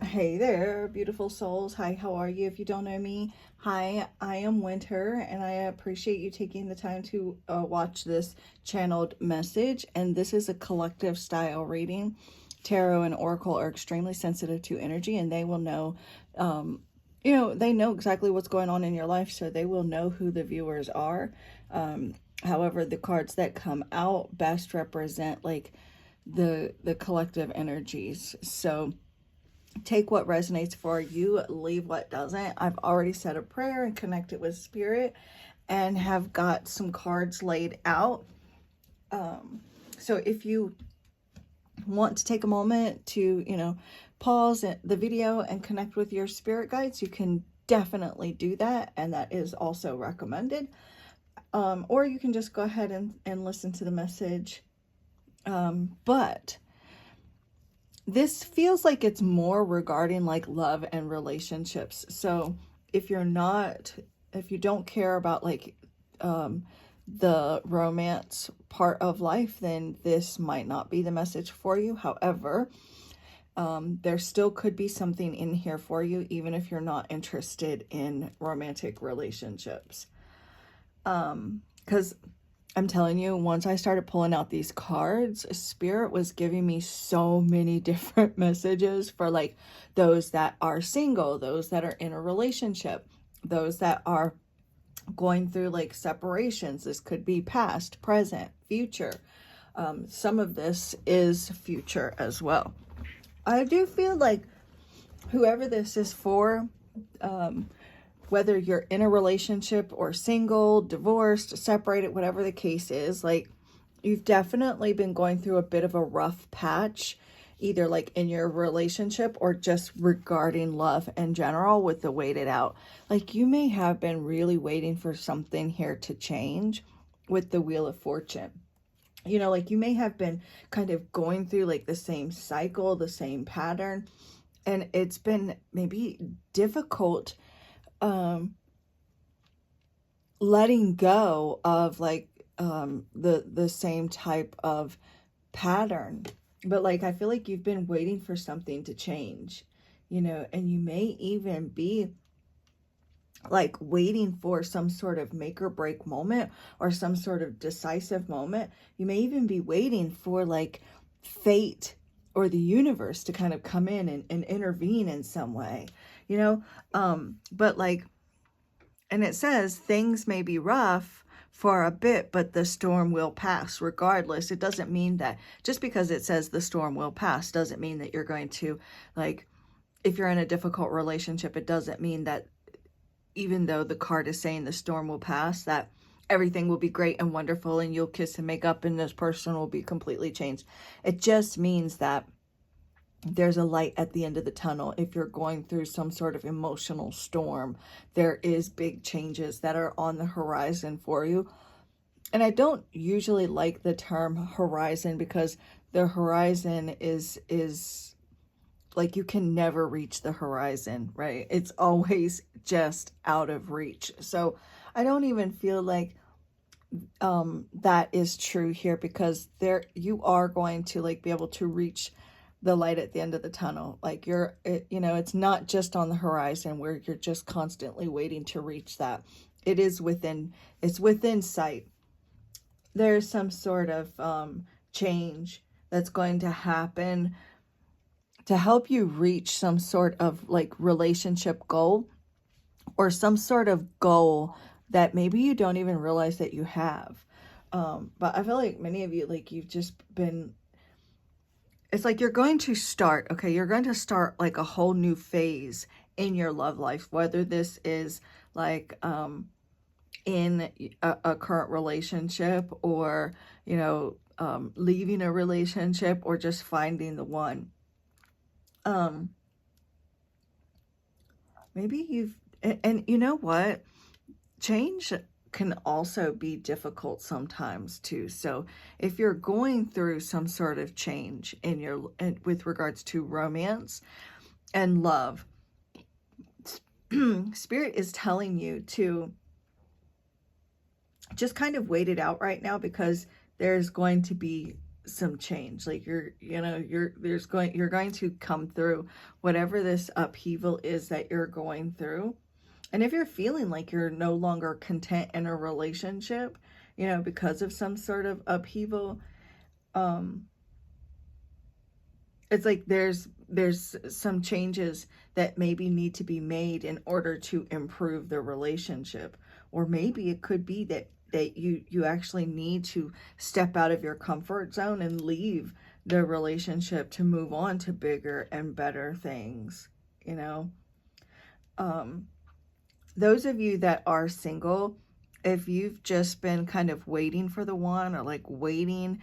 Hey there, beautiful souls. Hi, how are you? If you don't know me, hi, I am Winter, and I appreciate you taking the time to watch this channeled message. And this is a collective style reading. Tarot and Oracle are extremely sensitive to energy, and they will know, they know exactly what's going on in your life, so they will know who the viewers are. However, the cards that come out best represent like the collective energies. So take what resonates for you, leave what doesn't. I've already said a prayer and connected with spirit and have got some cards laid out. So if you want to take a moment to, pause the video and connect with your spirit guides, you can definitely do that. And that is also recommended. Or you can just go ahead and listen to the message. But this feels like it's more regarding like love and relationships. So if you don't care about like the romance part of life, then this might not be the message for you. However, there still could be something in here for you, even if you're not interested in romantic relationships. Because I'm telling you, once I started pulling out these cards, Spirit was giving me so many different messages for like those that are single, those that are in a relationship, those that are going through like separations. This could be past, present, future. Some of this is future as well. I do feel like whoever this is for, whether you're in a relationship or single, divorced, separated, whatever the case is, like you've definitely been going through a bit of a rough patch, either like in your relationship or just regarding love in general with the waited out. Like you may have been really waiting for something here to change with the Wheel of Fortune. Like you may have been kind of going through like the same cycle, the same pattern, and it's been maybe difficult letting go of like the same type of pattern. But like I feel like you've been waiting for something to change, and you may even be like waiting for some sort of make or break moment or some sort of decisive moment. You may even be waiting for like fate or the universe to kind of come in and intervene in some way, but like, and it says things may be rough for a bit, but the storm will pass regardless. It doesn't mean that just because it says the storm will pass doesn't mean that you're going to, like, if you're in a difficult relationship, it doesn't mean that even though the card is saying the storm will pass, that everything will be great and wonderful and you'll kiss and make up and this person will be completely changed. It just means that there's a light at the end of the tunnel. If you're going through some sort of emotional storm, there is big changes that are on the horizon for you. And I don't usually like the term horizon because the horizon is like you can never reach the horizon, right? It's always just out of reach. So I don't even feel like that is true here, because there you are going to like be able to reach the light at the end of the tunnel. Like it's not just on the horizon where you're just constantly waiting to reach that. It's within sight. There's some sort of change that's going to happen to help you reach some sort of like relationship goal or some sort of goal that maybe you don't even realize that you have. But I feel like many of you, like you've just been, it's like you're going to start like a whole new phase in your love life, whether this is like in a current relationship or, leaving a relationship or just finding the one. Maybe and you know what? Change can also be difficult sometimes too. So if you're going through some sort of change with regards to romance and love, Spirit is telling you to just kind of wait it out right now, because there's going to be some change. Like you're going to come through whatever this upheaval is that you're going through. And if you're feeling like you're no longer content in a relationship, because of some sort of upheaval, it's like there's some changes that maybe need to be made in order to improve the relationship. Or maybe it could be that you actually need to step out of your comfort zone and leave the relationship to move on to bigger and better things, you know. Those of you that are single, if you've just been kind of waiting for the one, or like waiting,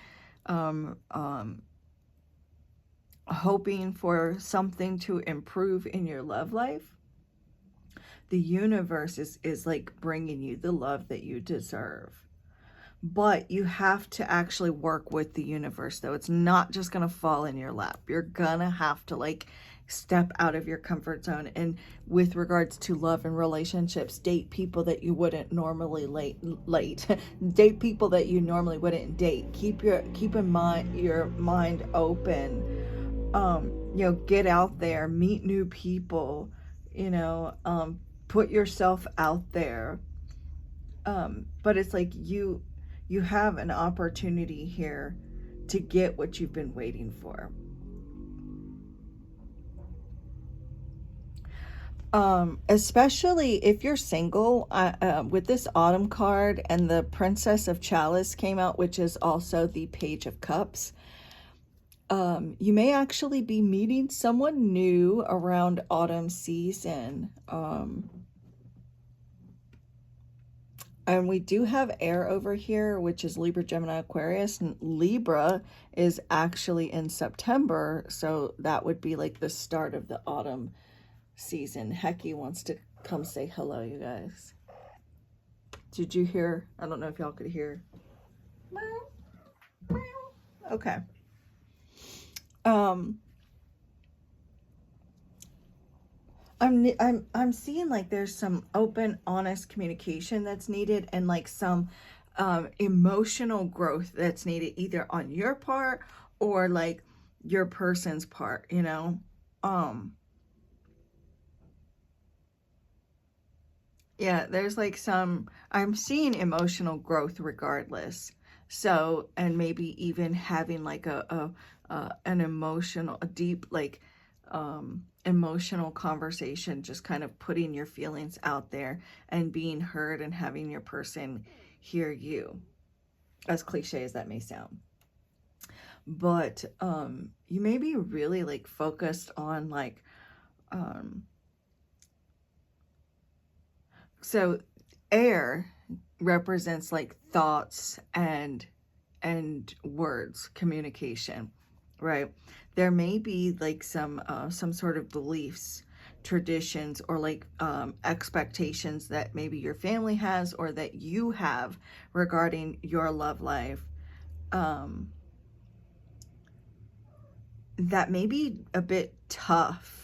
hoping for something to improve in your love life, the universe is like bringing you the love that you deserve. But you have to actually work with the universe, though. It's not just going to fall in your lap. You're going to have to like step out of your comfort zone. And with regards to love and relationships, date people that you wouldn't normally date people that you normally wouldn't date. Keep your mind open. Get out there, meet new people, put yourself out there. But it's like you have an opportunity here to get what you've been waiting for. Especially if you're single, with this autumn card, and the Princess of Chalice came out, which is also the Page of Cups. You may actually be meeting someone new around autumn season. And we do have air over here, which is Libra, Gemini, Aquarius. And Libra is actually in September, so that would be like the start of the autumn season. Hecky wants to come say hello, you guys. Did you hear? I don't know if y'all could hear. Okay. I'm seeing like there's some open, honest communication that's needed, and like some emotional growth that's needed, either on your part or like your person's part, yeah, there's like I'm seeing emotional growth regardless. So, and maybe even having like an emotional, a deep, like, emotional conversation, just kind of putting your feelings out there and being heard and having your person hear you, as cliche as that may sound. But you may be really like focused on like so air represents like thoughts and words, communication, right? There may be like some sort of beliefs, traditions, or like expectations that maybe your family has or that you have regarding your love life, that may be a bit tough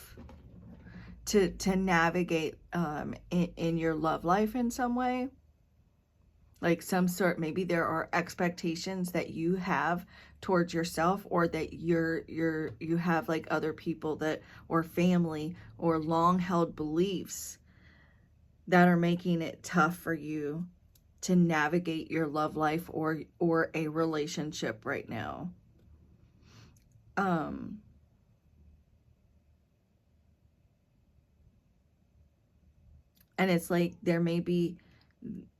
to navigate in your love life in some way. Like some sort, maybe there are expectations that you have towards yourself, or that you have like other people that, or family, or long held beliefs that are making it tough for you to navigate your love life or a relationship right now. And it's like there may be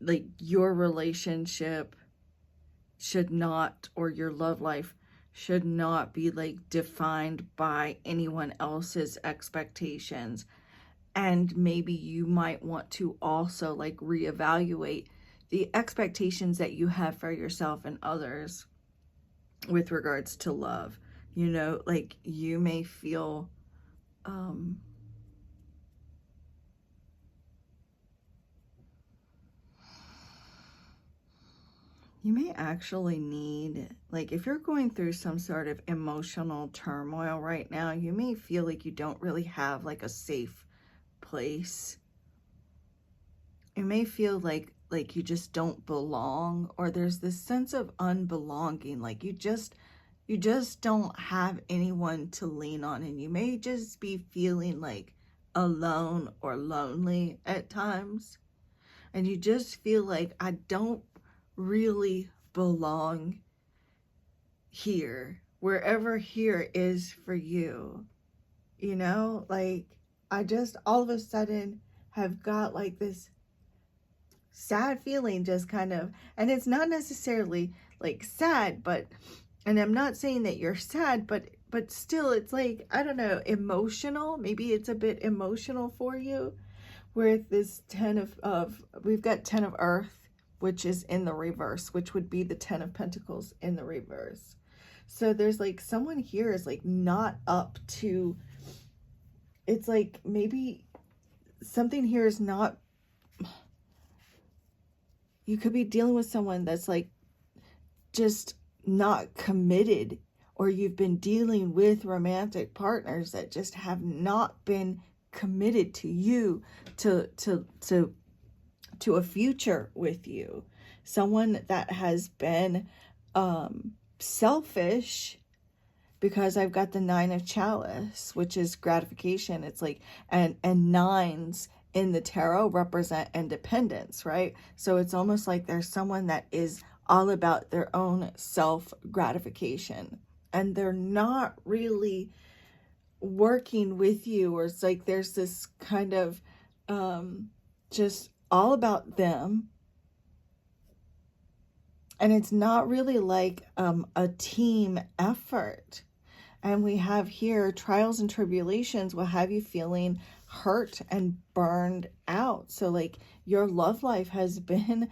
like your relationship should not, or your love life should not be like defined by anyone else's expectations. And maybe you might want to also like reevaluate the expectations that you have for yourself and others with regards to love. Like you may feel you may actually need, like, if you're going through some sort of emotional turmoil right now, you may feel like you don't really have like a safe place. You may feel like you just don't belong, or there's this sense of unbelonging, like you just you just don't have anyone to lean on, and you may just be feeling like alone or lonely at times, and you just feel like, I don't really belong here, wherever here is for you. You know, like, I just all of a sudden have got like this sad feeling, just kind of, and it's not necessarily like sad, but, and I'm not saying that you're sad, but still, it's like, I don't know, emotional. Maybe it's a bit emotional for you, with this 10 of we've got 10 of earth, which is in the reverse, which would be the 10 of pentacles in the reverse. So there's like someone here is like not up to, it's like maybe something here is not, you could be dealing with someone that's like just not committed, or you've been dealing with romantic partners that just have not been committed to you, to a future with you. Someone that has been selfish, because I've got the 9 of chalice, which is gratification. It's like, and nines in the tarot represent independence, right? So it's almost like there's someone that is all about their own self gratification, and they're not really working with you, or it's like there's this kind of just all about them, and it's not really like a team effort. And we have here, trials and tribulations will have you feeling hurt and burned out. So like your love life has been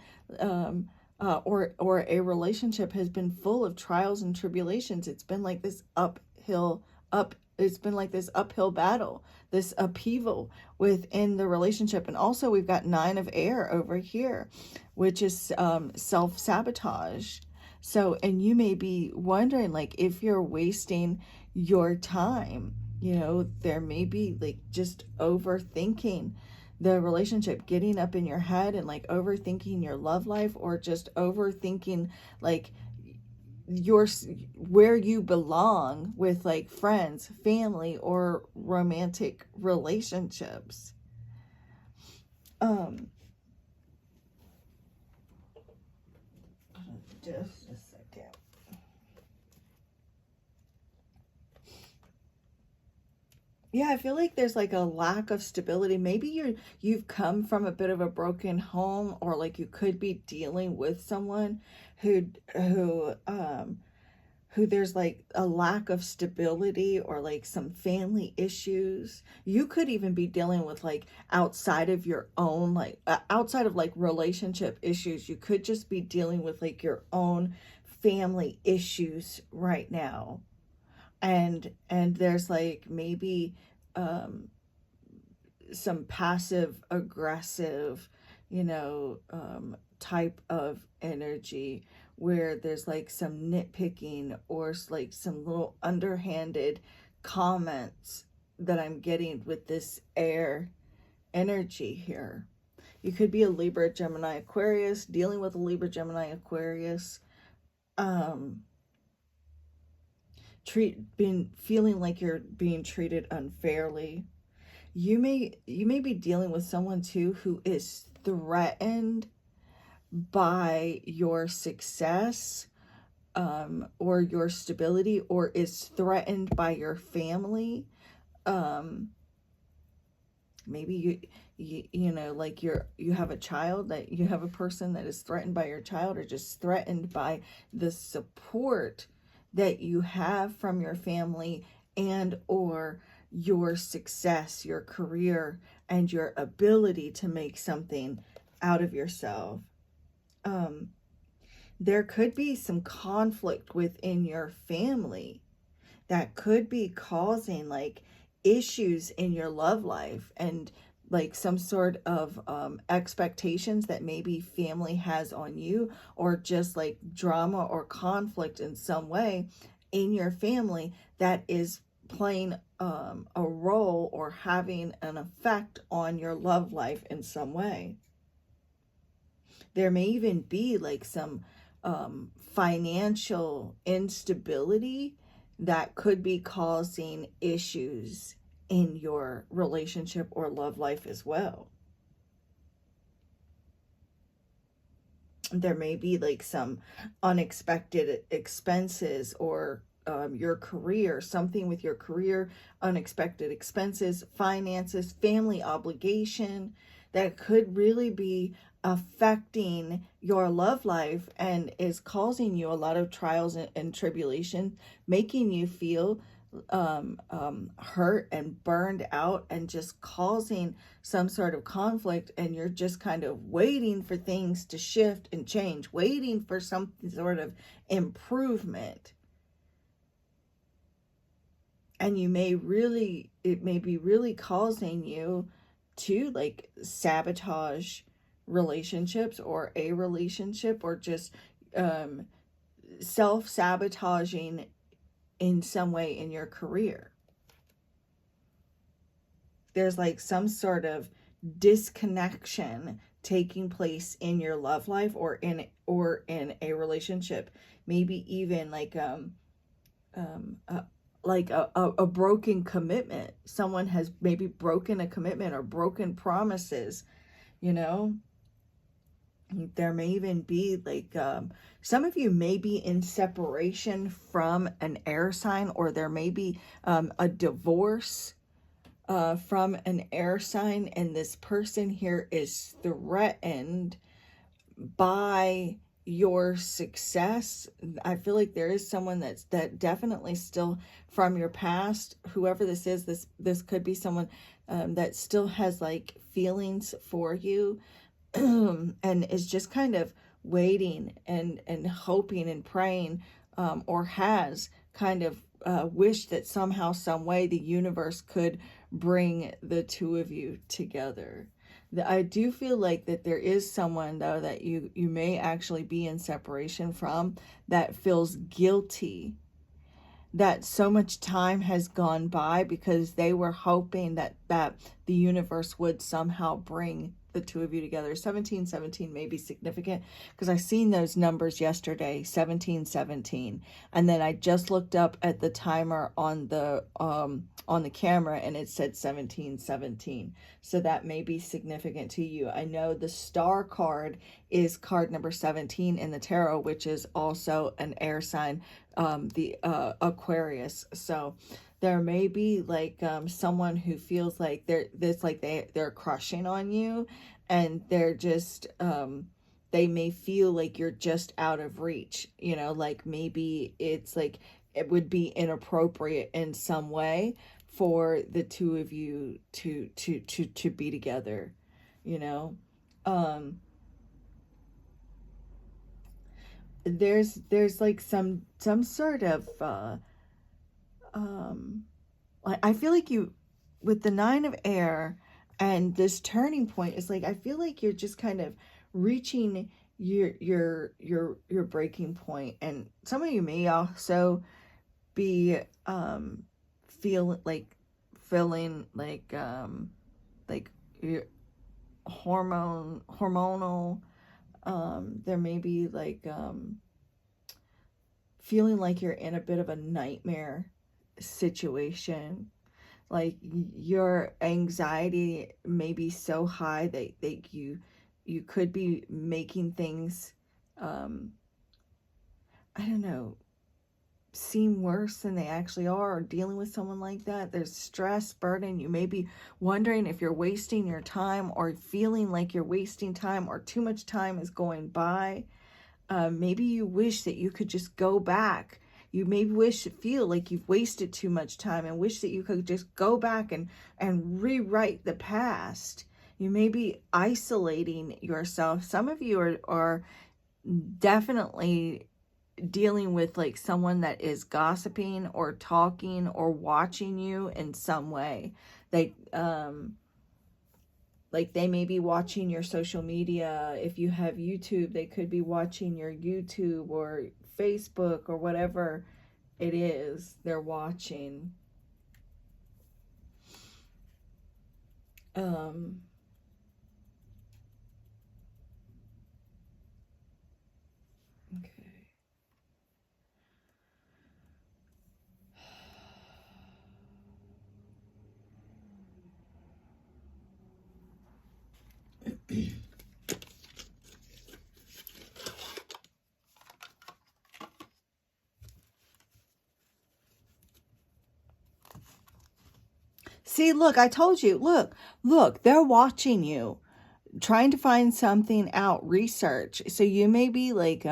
or a relationship has been full of trials and tribulations. It's been like this it's been like this uphill battle, this upheaval within the relationship. And also we've got 9 of air over here, which is self-sabotage. So, and you may be wondering, like, if you're wasting your time, you know, there may be like just overthinking the relationship, getting up in your head and like overthinking your love life, or just overthinking like your, where you belong with like friends, family, or romantic relationships. Just a second. Yeah, I feel like there's like a lack of stability. Maybe you've come from a bit of a broken home, or like you could be dealing with someone who there's like a lack of stability, or like some family issues. You could even be dealing with like outside of your own, like outside of like relationship issues. You could just be dealing with like your own family issues right now. And there's like maybe some passive aggressive, you know, type of energy, where there's like some nitpicking, or like some little underhanded comments that I'm getting with this air energy here. You could be a Libra, Gemini, Aquarius, dealing with a Libra, Gemini, Aquarius, feeling like you're being treated unfairly. You may be dealing with someone too who is threatened by your success, or your stability, or is threatened by your family. Maybe you know, like you have a child, that you have a person that is threatened by your child, or just threatened by the support that you have from your family, and or your success, your career, and your ability to make something out of yourself. There could be some conflict within your family that could be causing like issues in your love life, and like some sort of expectations that maybe family has on you, or just like drama or conflict in some way in your family that is playing a role, or having an effect on your love life in some way. There may even be like some financial instability that could be causing issues in your relationship or love life as well. There may be like some unexpected expenses, or your career, something with your career, unexpected expenses, finances, family obligation that could really be affecting your love life and is causing you a lot of trials and tribulation, making you feel hurt and burned out, and just causing some sort of conflict, and you're just kind of waiting for things to shift and change, waiting for some sort of improvement. And it may be really causing you to like sabotage relationships, or a relationship, or just self-sabotaging in some way in your career. There's like some sort of disconnection taking place in your love life, or in a relationship. Maybe even like a broken commitment. Someone has maybe broken a commitment or broken promises, you know. There may even be like some of you may be in separation from an air sign, or there may be a divorce from an air sign, and this person here is threatened by your success. I feel like there is someone that definitely still from your past, whoever this is, this could be someone that still has like feelings for you, and is just kind of waiting and hoping and praying, or has kind of wished that somehow, some way, the universe could bring the two of you together. I do feel like that there is someone, though, that you may actually be in separation from, that feels guilty that so much time has gone by, because they were hoping that the universe would somehow bring the two of you together. 1717 may be significant, because I seen those numbers yesterday, 1717, and then I just looked up at the timer on the camera, and it said 1717. So that may be significant to you. I know the star card is card number 17 in the tarot, which is also an air sign, the Aquarius. So there may be like someone who feels like they're crushing on you, and they're just they may feel like you're just out of reach, you know, like maybe it's like it would be inappropriate in some way for the two of you to be together, you know. There's like some sort of I feel like you, with the 9 of air and this turning point, is like I feel like you're just kind of reaching your breaking point. And some of you may also be feeling like your hormonal. There may be like feeling like you're in a bit of a nightmare situation. Like your anxiety may be so high that you could be making things I don't know, seem worse than they actually are, or dealing with someone like that. There's stress, burden. You may be wondering if you're wasting your time, or feeling like you're wasting time, or too much time is going by. Maybe you wish that you could just go back. You maybe feel like you've wasted too much time, and wish that you could just go back and rewrite the past. You may be isolating yourself. Some of you are definitely dealing with like someone that is gossiping or talking or watching you in some way. Like they may be watching your social media. If you have YouTube, they could be watching your YouTube or Facebook or whatever it is they're watching. Okay. See, look, I told you. Look, they're watching you, trying to find something out, research. So you may be like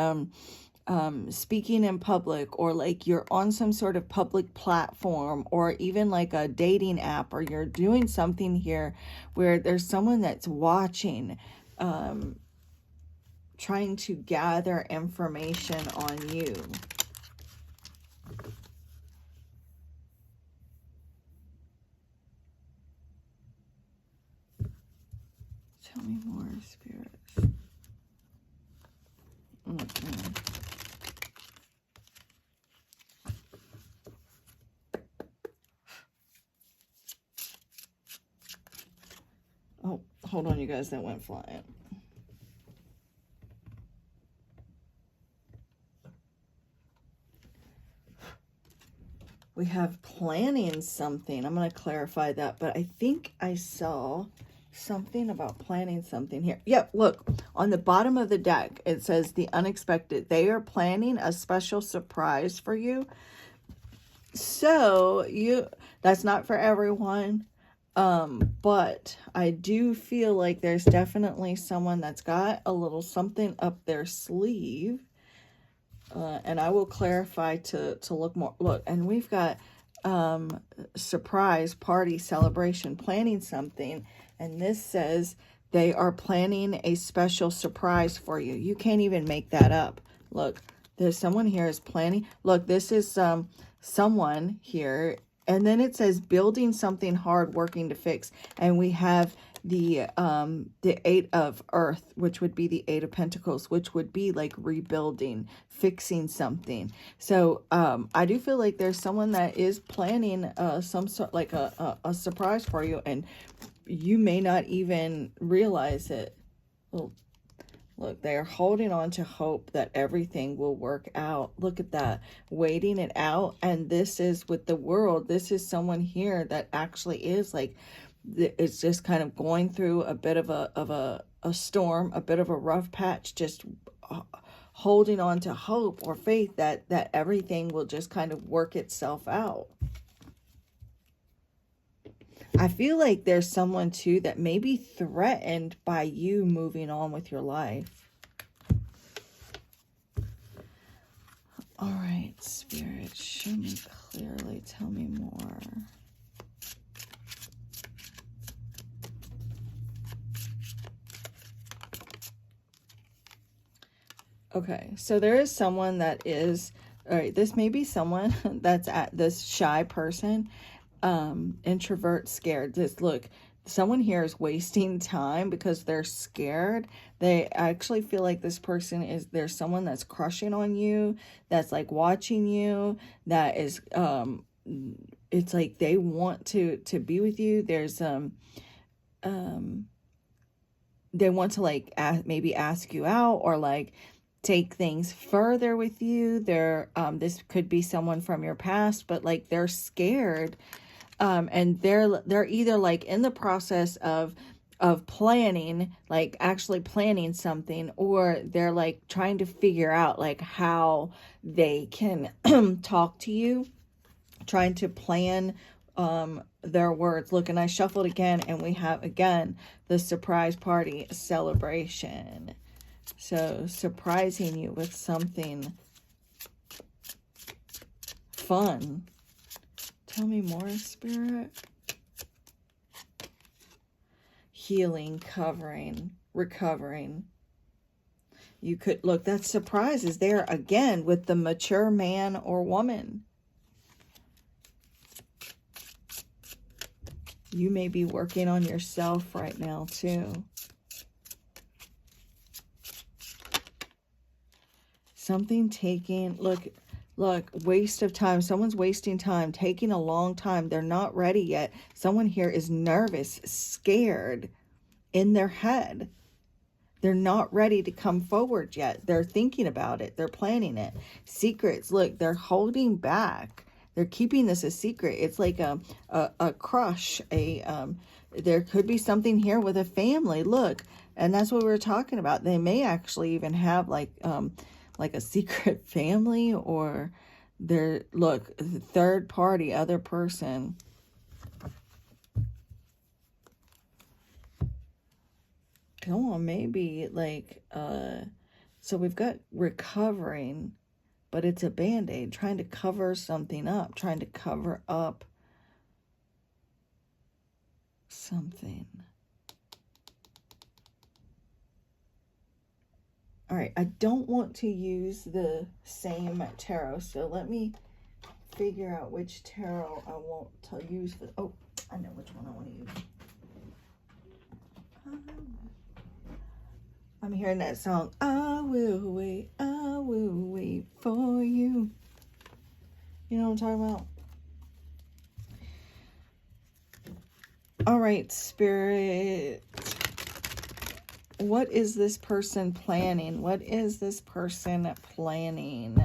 speaking in public, or like you're on some sort of public platform, or even like a dating app, or you're doing something here where there's someone that's watching, trying to gather information on you. Tell me more, spirits. Oh, hold on, you guys, that went flying. We have planning something. I'm going to clarify that, but I think I saw something about planning something here. Yep, look, on the bottom of the deck, it says the unexpected. They are planning a special surprise for you. So that's not for everyone. But I do feel like there's definitely someone that's got a little something up their sleeve. And I will clarify to look more. Look, and we've got surprise, party, celebration, planning something. And this says they are planning a special surprise for you. You can't even make that up. Look, there's someone here is planning. Look, this is someone here. And then it says building something hard, working to fix. And we have the Eight of Earth, which would be the Eight of Pentacles, which would be like rebuilding, fixing something. So I do feel like there's someone that is planning some sort, like a surprise for you, and you may not even realize it. Well, look, they are holding on to hope that everything will work out. Look at that, waiting it out. And this is with the World. This is someone here that actually is like, it's just kind of going through a bit of a storm, a bit of a rough patch, just holding on to hope or faith that everything will just kind of work itself out. I feel like there's someone too that may be threatened by you moving on with your life. All right, Spirit, show me clearly. Tell me more. Okay, so there is someone that is, all right, this may be someone that's at this shy person, introvert, scared. Just look, someone here is wasting time because they're scared. They actually feel like this person is, there's someone that's crushing on you, that's like watching you, that is, it's like they want to be with you. There's, they want to like maybe ask you out, or like take things further with you. They're this could be someone from your past, but like they're scared, and they're either like in the process of planning, like actually planning something, or they're like trying to figure out like how they can talk to you, trying to plan their words. Look, and I shuffled again, and we have again the surprise party celebration. So surprising you with something fun. Tell me more, Spirit. Healing, covering, recovering. You could, look, that surprise is there again with the mature man or woman. You may be working on yourself right now too. Something taking, look, waste of time. Someone's wasting time, taking a long time. They're not ready yet. Someone here is nervous, scared in their head. They're not ready to come forward yet. They're thinking about it. They're planning it. Secrets, look, they're holding back. They're keeping this a secret. It's like a crush. There could be something here with a family. Look, and that's what we were talking about. They may actually even have like a secret family, or they're, look, third party, other person. Come on, maybe like, so we've got recovering, but it's a band-aid, trying to cover something up, trying to cover up something. All right, I don't want to use the same tarot, so let me figure out which tarot I want to use for, oh, I know which one I want to use. I'm hearing that song, I will wait for you. You know what I'm talking about? All right, Spirit. What is this person planning? What is this person planning?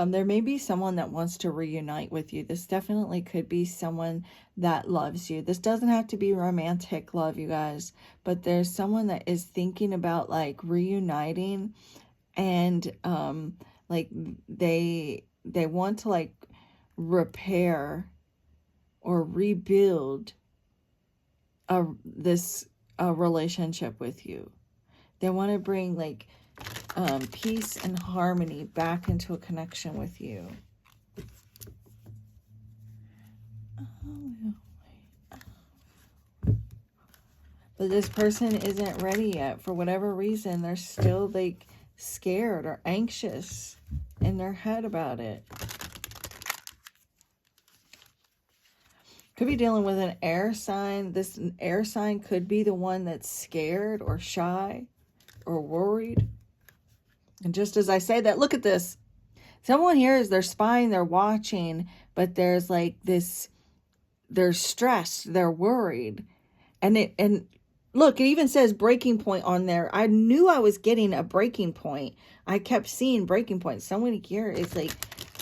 There may be someone that wants to reunite with you. This definitely could be someone that loves you. This doesn't have to be romantic love, you guys, but there's someone that is thinking about like reuniting, and like they want to like repair or rebuild this relationship with you. They want to bring like peace and harmony back into a connection with you. But this person isn't ready yet. For whatever reason, they're still like scared or anxious in their head about it. Could be dealing with an air sign. This air sign could be the one that's scared or shy or worried. And just as I say that, look at this. Someone here is, they're spying, they're watching, but there's like this, they're stressed, they're worried. And look, it even says breaking point on there. I knew I was getting a breaking point. I kept seeing breaking points. Someone here is like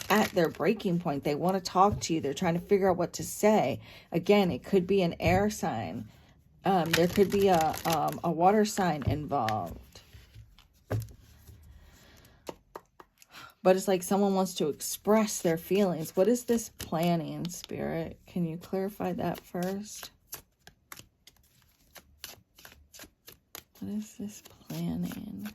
at their breaking point. They want to talk to you. They're trying to figure out what to say. Again, it could be an air sign. There could be a water sign involved. But it's like someone wants to express their feelings. What is this planning, Spirit? Can you clarify that first? What is this planning?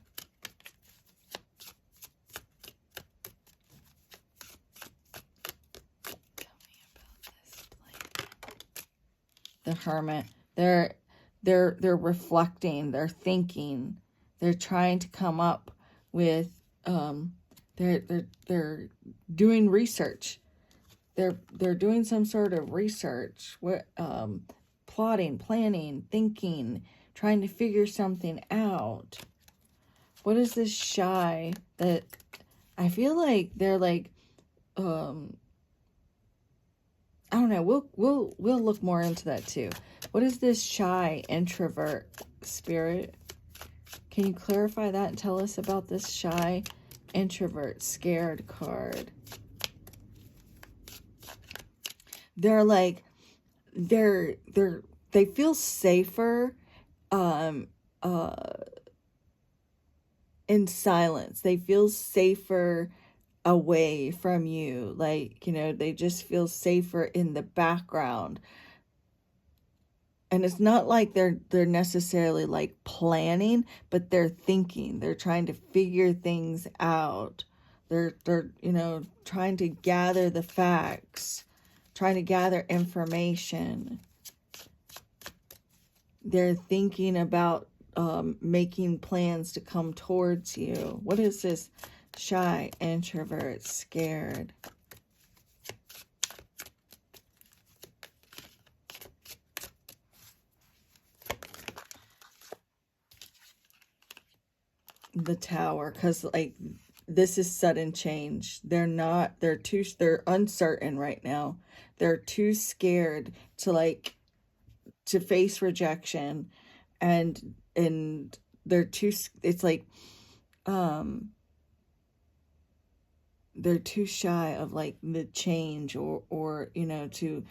Tell me about this planning. The Hermit. They're reflecting. They're thinking. They're trying to come up with. They're doing research. They're doing some sort of research. What plotting, planning, thinking, trying to figure something out. What is this shy that I feel like they're like I don't know. We'll look more into that too. What is this shy introvert, Spirit? Can you clarify that and tell us about this shy introvert scared card? They're like they feel safer in silence. They feel safer away from you. Like, you know, they just feel safer in the background. And it's not like they're necessarily like planning, but they're thinking. They're trying to figure things out. They're you know, trying to gather the facts, trying to gather information. They're thinking about making plans to come towards you. What is this shy introvert scared? The Tower, because like this is sudden change. They're uncertain right now. They're too scared to like to face rejection, and they're too, it's like they're too shy of like the change, or you know, to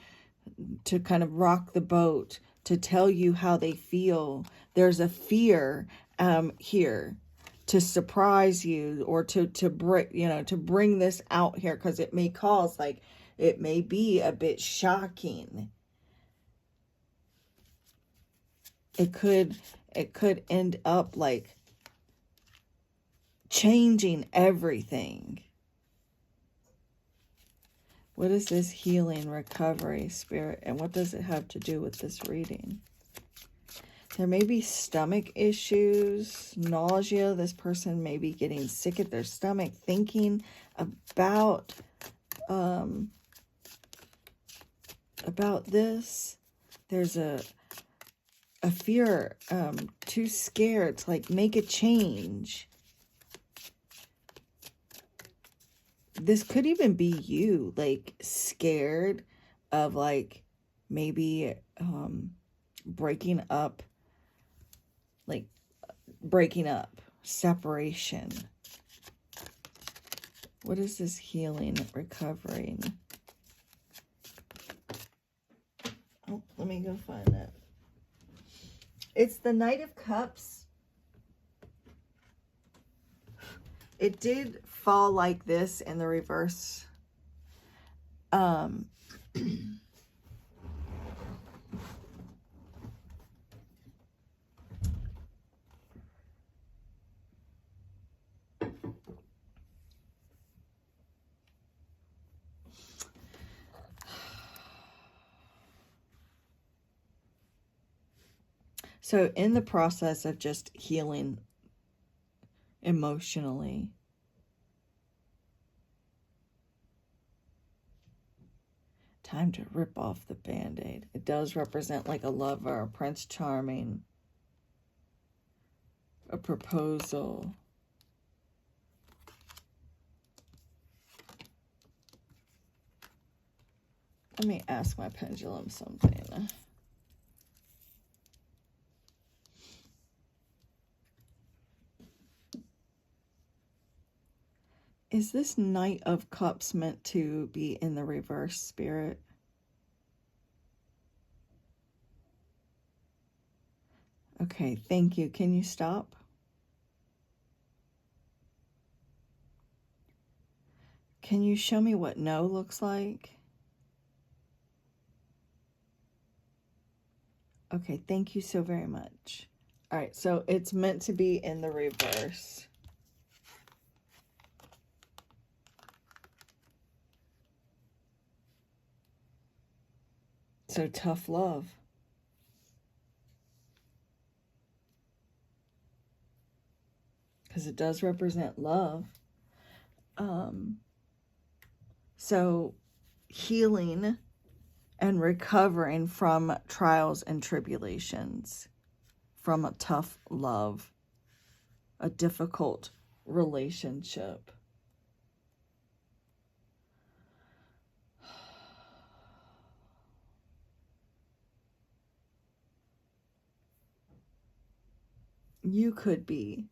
kind of rock the boat, to tell you how they feel. There's a fear here to surprise you, or to bring, to bring this out here, because it may cause, like, it may be a bit shocking. It could end up like changing everything. What is this healing, recovery, spirit? And what does it have to do with this reading? There may be stomach issues, nausea. This person may be getting sick at their stomach, thinking about this. There's a fear, too scared to, like, make a change. This could even be you, like, scared of, like, maybe breaking up, separation. What is this healing, recovering? Oh, let me go find it. It's the Knight of Cups. It did fall like this in the reverse. So in the process of just healing emotionally, time to rip off the Band-Aid. It does represent like a lover, a Prince Charming, a proposal. Let me ask my pendulum something. Is this Knight of Cups meant to be in the reverse, spirit? Okay, thank you. Can you stop? Can you show me what no looks like? Okay, thank you so very much. All right, so it's meant to be in the reverse. So tough love. Because it does represent love. So healing and recovering from trials and tribulations, from a tough love, a difficult relationship. You could be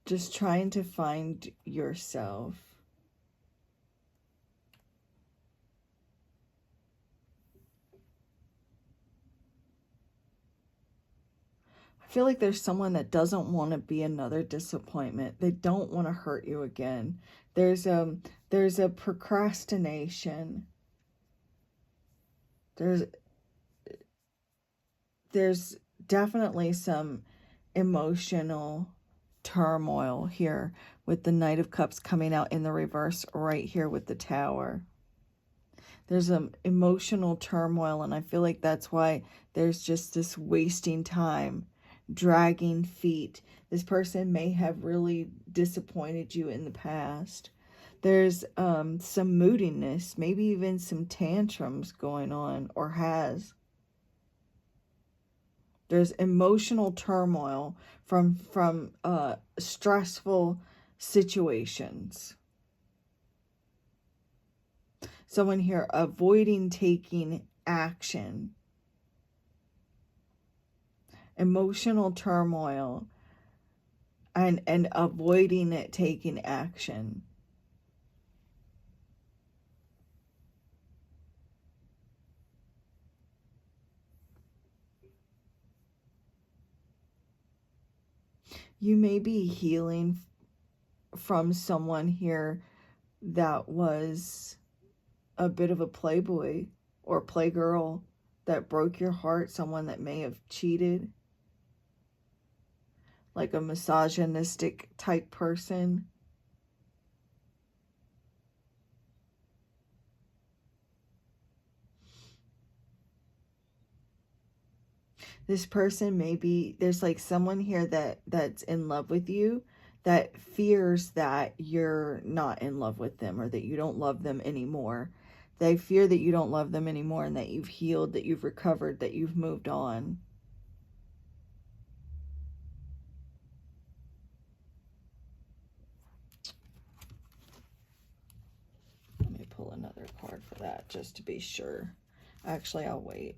just trying to find yourself. I feel like there's someone that doesn't want to be another disappointment. They don't want to hurt you again. There's a procrastination. There's definitely some emotional turmoil here with the Knight of Cups coming out in the reverse right here with the Tower. There's an emotional turmoil, and I feel like that's why there's just this wasting time, dragging feet. This person may have really disappointed you in the past. There's some moodiness, maybe even some tantrums going on, or has. There's emotional turmoil from stressful situations. Someone here avoiding taking action. Emotional turmoil and avoiding it, taking action. You may be healing from someone here that was a bit of a playboy or playgirl that broke your heart, someone that may have cheated, like a misogynistic type person. This person may be, there's like someone here that's in love with you that fears that you're not in love with them or that you don't love them anymore. They fear that you don't love them anymore and that you've healed, that you've recovered, that you've moved on. Let me pull another card for that just to be sure. Actually, I'll wait.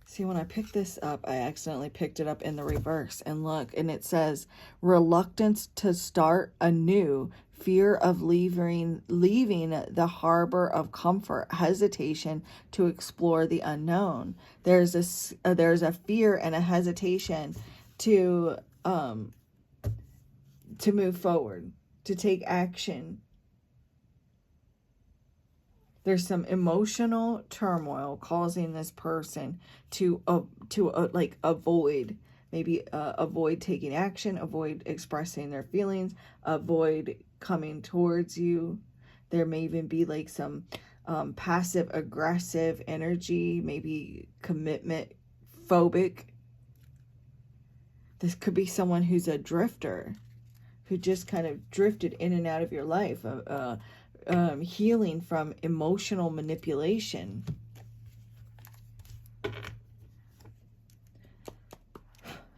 See, when I picked this up, I accidentally picked it up in the reverse. And look, and it says, reluctance to start anew, fear of leaving the harbor of comfort, hesitation to explore the unknown. There's a fear and a hesitation to move forward, to take action. There's some emotional turmoil causing this person to like avoid, maybe avoid taking action, avoid expressing their feelings, avoid coming towards you. There may even be like some passive aggressive energy, maybe commitment phobic. This could be someone who's a drifter, who just kind of drifted in and out of your life. Healing from emotional manipulation.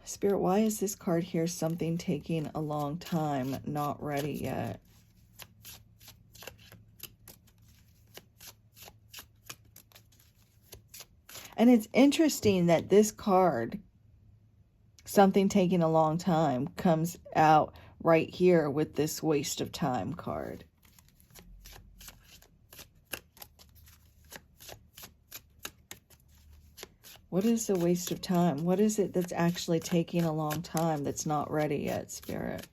Spirit, why is this card here? Something taking a long time, not ready yet. And it's interesting that this card, something taking a long time, comes out right here with this waste of time card. What is the waste of time? What is it that's actually taking a long time that's not ready yet, Spirit?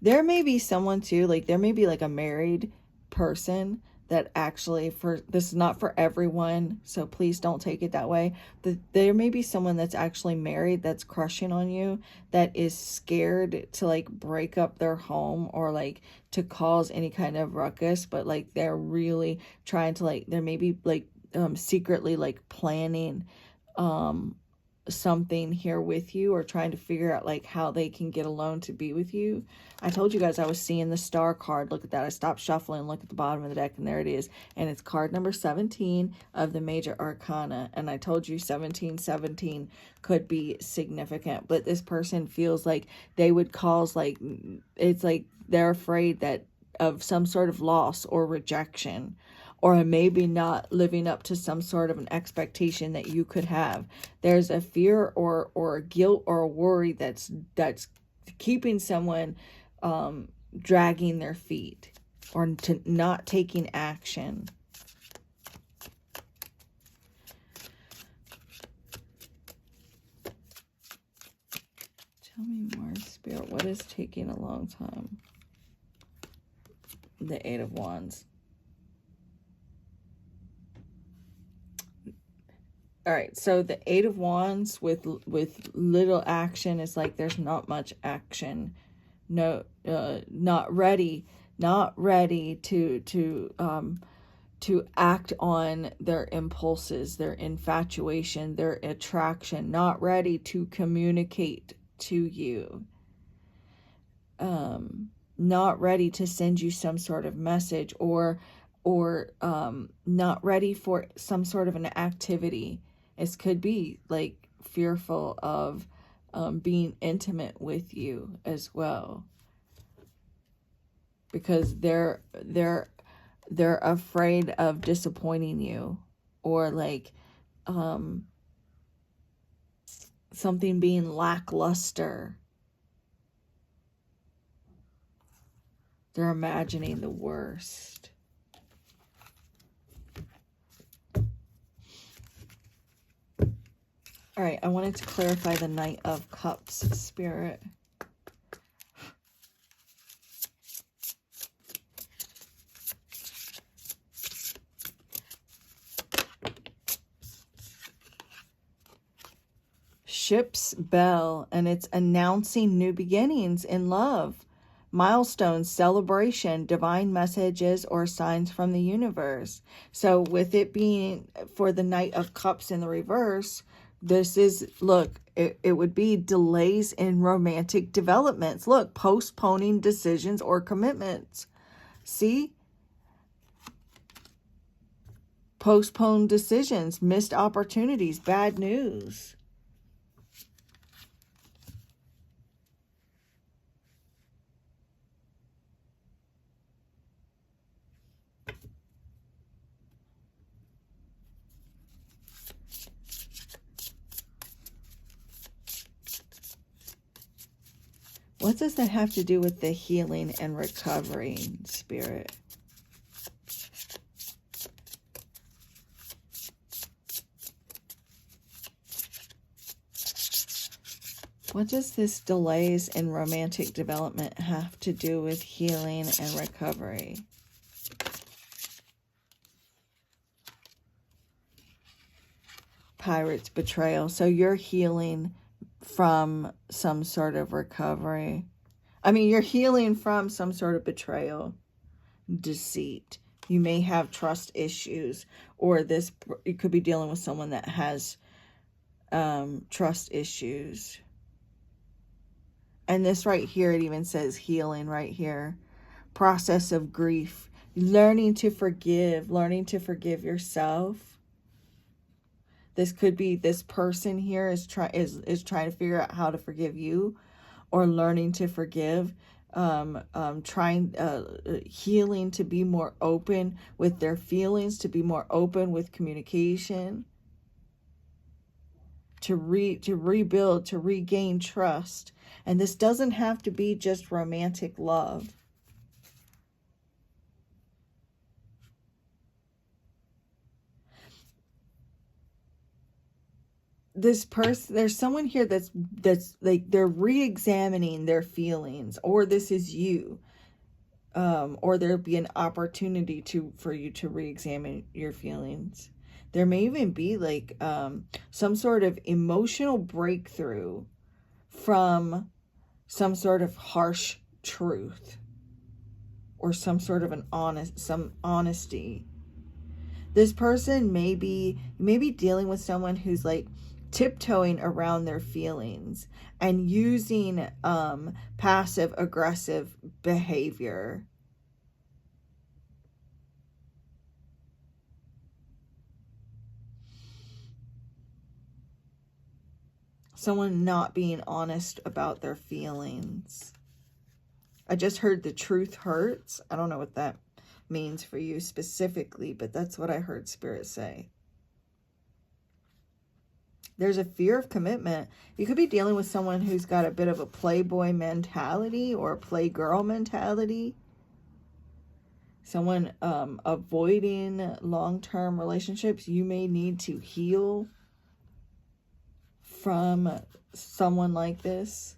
There may be someone too, like there may be like a married person that actually, this is not for everyone, so please don't take it that way. There may be someone that's actually married that's crushing on you, that is scared to like break up their home or like to cause any kind of ruckus, but like they're really trying to like, there may be like secretly like planning something here with you, or trying to figure out like how they can get alone to be with you. I told you guys I was seeing the star card. Look at that. I stopped shuffling, look at the bottom of the deck, and there it is. And it's card number 17 of the major arcana. And I told you 1717 could be significant, but this person feels like they would cause, like, it's like they're afraid that of some sort of loss or rejection, or maybe not living up to some sort of an expectation that you could have. There's a fear or a guilt or a worry that's keeping someone dragging their feet or to not taking action. Tell me more, Spirit. What is taking a long time? The Eight of Wands. All right, so the Eight of Wands with little action is like there's not much action. No, not ready to act on their impulses, their infatuation, their attraction, not ready to communicate to you. Not ready to send you some sort of message, or not ready for some sort of an activity. It could be like fearful of being intimate with you as well, because they're afraid of disappointing you, or like something being lackluster. They're imagining the worst. All right, I wanted to clarify the Knight of Cups, Spirit. Ship's bell, and it's announcing new beginnings in love, milestones, celebration, divine messages, or signs from the universe. So with it being for the Knight of Cups in the reverse, this is, look, it would be delays in romantic developments. Look, postponing decisions or commitments. See? Postponed decisions, missed opportunities, bad news. What does that have to do with the healing and recovering, Spirit? What does this delays in romantic development have to do with healing and recovery? Pirate's betrayal. So you're healing from some sort of recovery. I mean, you're healing from some sort of betrayal, deceit. You may have trust issues, or this, you could be dealing with someone that has trust issues. And this right here, it even says healing right here. Process of grief. Learning to forgive yourself. This could be this person here is trying to figure out how to forgive you, or learning to forgive, healing to be more open with their feelings, to be more open with communication, to rebuild, to regain trust. And this doesn't have to be just romantic love. This person, there's someone here that's like they're re-examining their feelings, or this is you, or there'll be an opportunity for you to re-examine your feelings. There may even be like some sort of emotional breakthrough from some sort of harsh truth, or some sort of some honesty. This person may be dealing with someone who's like tiptoeing around their feelings and using passive aggressive behavior. Someone not being honest about their feelings. I just heard the truth hurts. I don't know what that means for you specifically, but that's what I heard Spirit say. There's a fear of commitment. You could be dealing with someone who's got a bit of a playboy mentality or a playgirl mentality. Someone avoiding long-term relationships. You may need to heal from someone like this.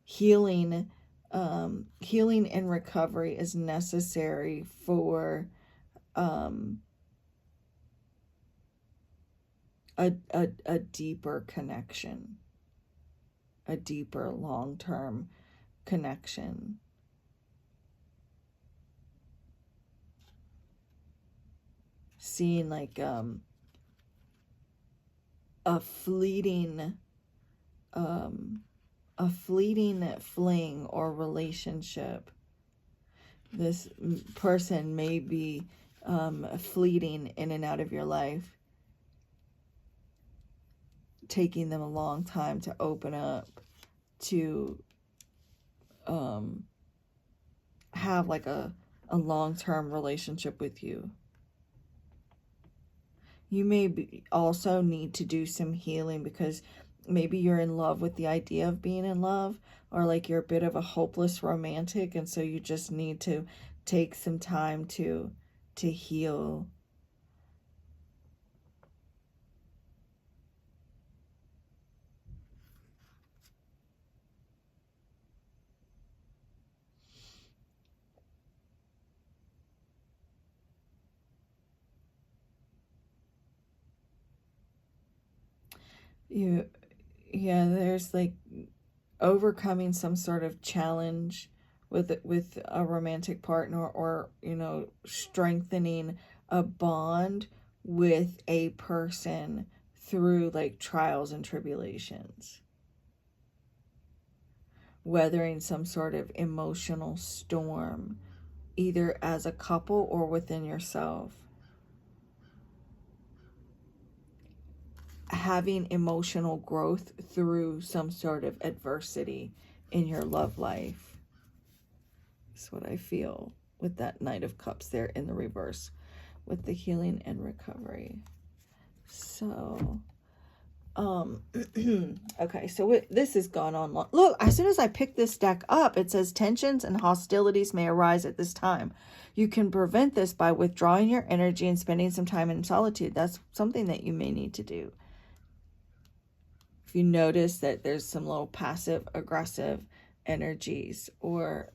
Healing and recovery is necessary for a deeper connection, a deeper long-term connection. Seeing like a fleeting fling or relationship. This person may be fleeting in and out of your life, taking them a long time to open up, to have like a long-term relationship with you. You may also need to do some healing because maybe you're in love with the idea of being in love, or like you're a bit of a hopeless romantic, and so you just need to take some time to heal. Yeah, there's like overcoming some sort of challenge with a romantic partner, or strengthening a bond with a person through like trials and tribulations, weathering some sort of emotional storm, either as a couple or within yourself, having emotional growth through some sort of adversity in your love life. That's what I feel with that Knight of Cups there in the reverse, with the healing and recovery. So, okay, so this has gone on long. Look, as soon as I pick this deck up, it says tensions and hostilities may arise at this time. You can prevent this by withdrawing your energy and spending some time in solitude. That's something that you may need to do. If you notice that there's some little passive aggressive energies, or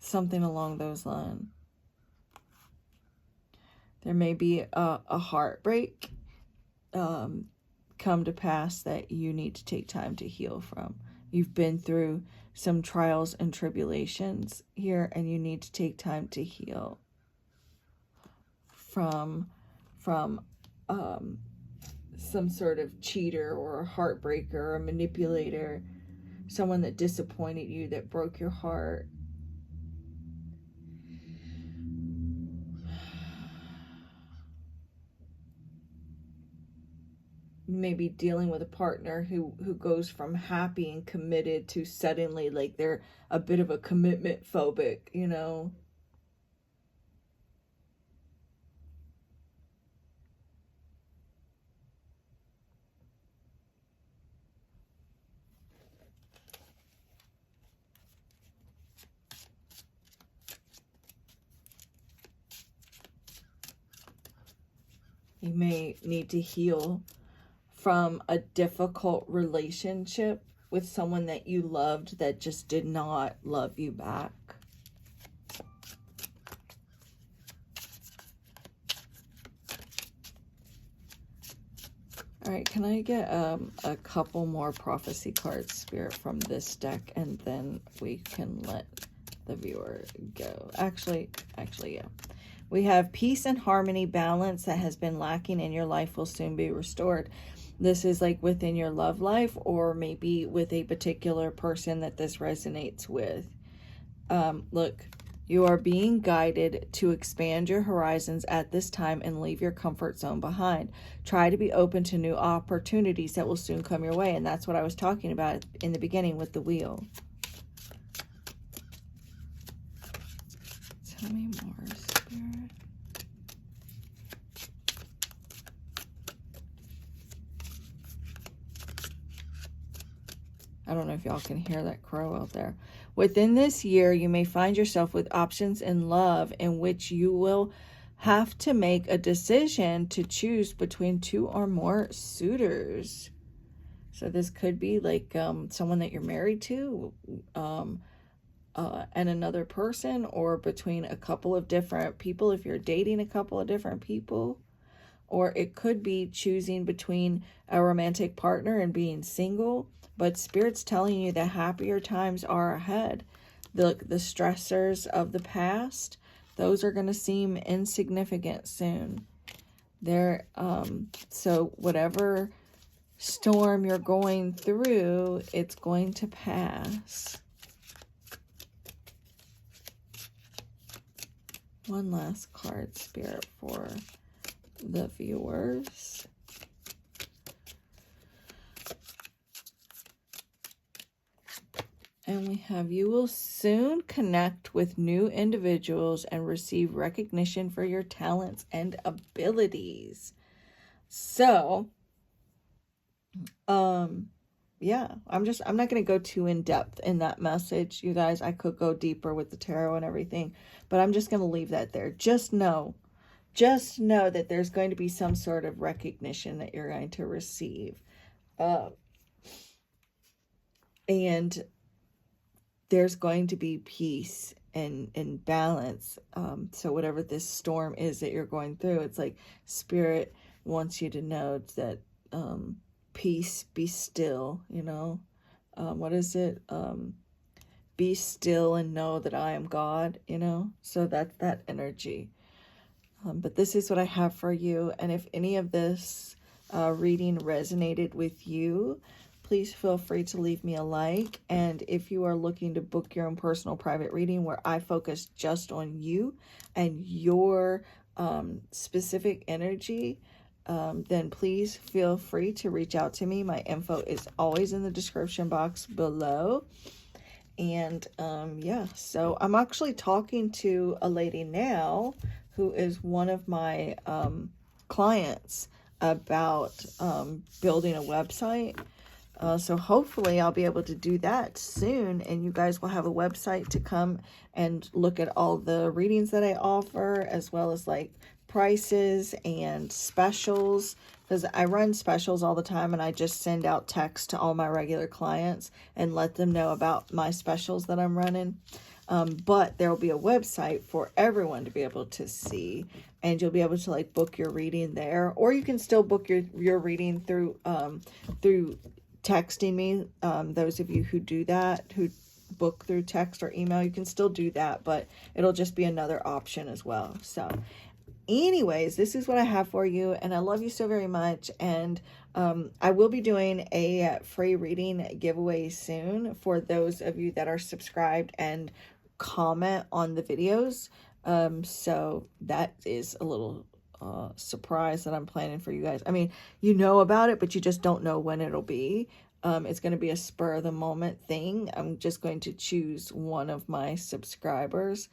something along those lines. There may be a heartbreak come to pass that you need to take time to heal from. You've been through some trials and tribulations here, and you need to take time to heal from some sort of cheater or a heartbreaker or a manipulator, someone that disappointed you, that broke your heart. Maybe dealing with a partner who goes from happy and committed to suddenly like they're a bit of a commitment phobic, You may need to heal from a difficult relationship with someone that you loved that just did not love you back. All right, can I get a couple more prophecy cards, Spirit, from this deck, and then we can let the viewer go. Actually, yeah. We have peace and harmony, balance that has been lacking in your life will soon be restored. This is like within your love life, or maybe with a particular person that this resonates with. Look, you are being guided to expand your horizons at this time and leave your comfort zone behind. Try to be open to new opportunities that will soon come your way. And that's what I was talking about in the beginning with the wheel. Tell me more, Spirit. I don't know if y'all can hear that crow out there. Within this year, you may find yourself with options in love in which you will have to make a decision to choose between two or more suitors. So this could be like someone that you're married to and another person, or between a couple of different people if you're dating a couple of different people. Or it could be choosing between a romantic partner and being single. But Spirit's telling you that happier times are ahead. The stressors of the past, those are going to seem insignificant soon. So whatever storm you're going through, it's going to pass. One last card, Spirit, for the viewers. And we have, you will soon connect with new individuals and receive recognition for your talents and abilities. So, yeah, I'm not going to go too in depth in that message, you guys. I could go deeper with the tarot and everything, but I'm just going to leave that there. Just know that there's going to be some sort of recognition that you're going to receive. And there's going to be peace and balance. So whatever this storm is that you're going through, it's like Spirit wants you to know that peace, be still, you know. What is it? Be still and know that I am God, you know. So that's that energy. But this is what I have for you. And if any of this reading resonated with you, please feel free to leave me a like. And if you are looking to book your own personal private reading where I focus just on you and your specific energy, then please feel free to reach out to me. My info is always in the description box below. And yeah, so I'm actually talking to a lady now who is one of my clients about building a website. So hopefully I'll be able to do that soon, and you guys will have a website to come and look at all the readings that I offer, as well as like prices and specials, because I run specials all the time, and I just send out text to all my regular clients and let them know about my specials that I'm running. But there will be a website for everyone to be able to see, and you'll be able to like book your reading there, or you can still book your reading through texting me. Those of you who do that, who book through text or email, you can still do that, but it'll just be another option as well. So anyways, this is what I have for you, and I love you so very much. And I will be doing a free reading giveaway soon for those of you that are subscribed and comment on the videos. So that is a little surprise that I'm planning for you guys. I mean, you know about it, but you just don't know when it'll be. It's going to be a spur of the moment thing. I'm just going to choose one of my subscribers.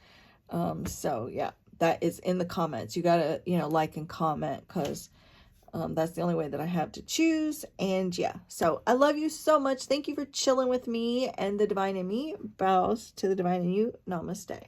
So yeah, that is in the comments. You gotta, you know, like and comment, because that's the only way that I have to choose. And yeah, so I love you so much. Thank you for chilling with me, and the divine in me bows to the divine in you. Namaste.